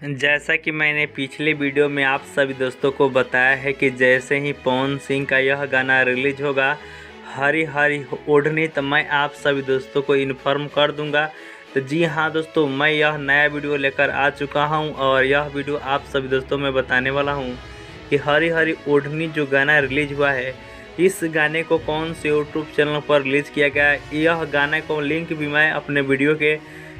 जैसा कि मैंने पिछले वीडियो में आप सभी दोस्तों को बताया है कि जैसे ही पवन सिंह का यह गाना रिलीज होगा हरी हरी ओढ़नी, तो मैं आप सभी दोस्तों को इन्फॉर्म कर दूंगा। तो जी हाँ दोस्तों, मैं यह नया वीडियो लेकर आ चुका हूं और यह वीडियो आप सभी दोस्तों में बताने वाला हूं कि हरी हरी ओढ़नी जो गाना रिलीज हुआ है, इस गाने को कौन से यूट्यूब चैनल पर रिलीज किया गया है। यह गाने को लिंक भी मैं अपने वीडियो के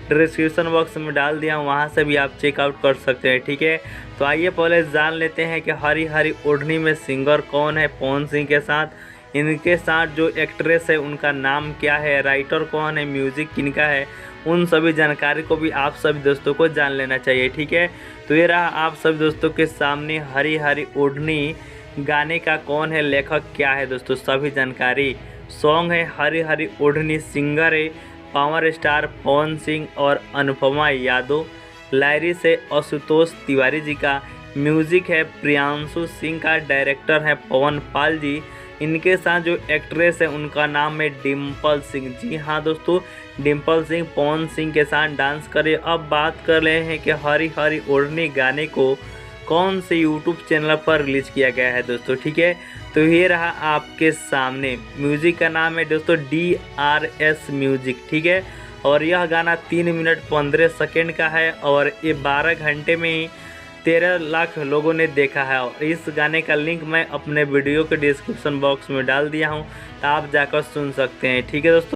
डिस्क्रिप्शन बॉक्स में डाल दिया हूँ, वहाँ से भी आप चेकआउट कर सकते हैं। ठीक है, तो आइए पहले जान लेते हैं कि हरी हरी ओढ़नी में सिंगर कौन है पवन सिंह के साथ, इनके साथ जो एक्ट्रेस है उनका नाम क्या है, राइटर कौन है, म्यूज़िक किनका है, उन सभी जानकारी को भी आप सभी दोस्तों को जान लेना चाहिए। ठीक है, तो ये रहा आप सभी दोस्तों के सामने हरी हरी ओढ़नी गाने का कौन है, लेखक क्या है दोस्तों, सभी जानकारी। सॉन्ग है हरी हरी ओढ़नी, सिंगर है पावर स्टार पवन सिंह और अनुपमा यादव, लायरिस है आशुतोष तिवारी जी का, म्यूजिक है प्रियांशु सिंह का, डायरेक्टर है पवन पाल जी। इनके साथ जो एक्ट्रेस है उनका नाम है डिम्पल सिंह। जी हाँ दोस्तों, डिम्पल सिंह पवन सिंह के साथ डांस करे। अब बात कर रहे हैं कि हरी हरी ओढ़नी गाने को कौन से यूट्यूब चैनल पर रिलीज किया गया है दोस्तों। ठीक है, तो ये रहा आपके सामने। म्यूजिक का नाम है दोस्तों DRS म्यूजिक। ठीक है, और यह गाना 3 मिनट 15 सेकेंड का है और ये 12 घंटे में ही 13 लाख लोगों ने देखा है। और इस गाने का लिंक मैं अपने वीडियो के डिस्क्रिप्शन बॉक्स में डाल दिया हूँ, तो आप जाकर सुन सकते हैं। ठीक है दोस्तों।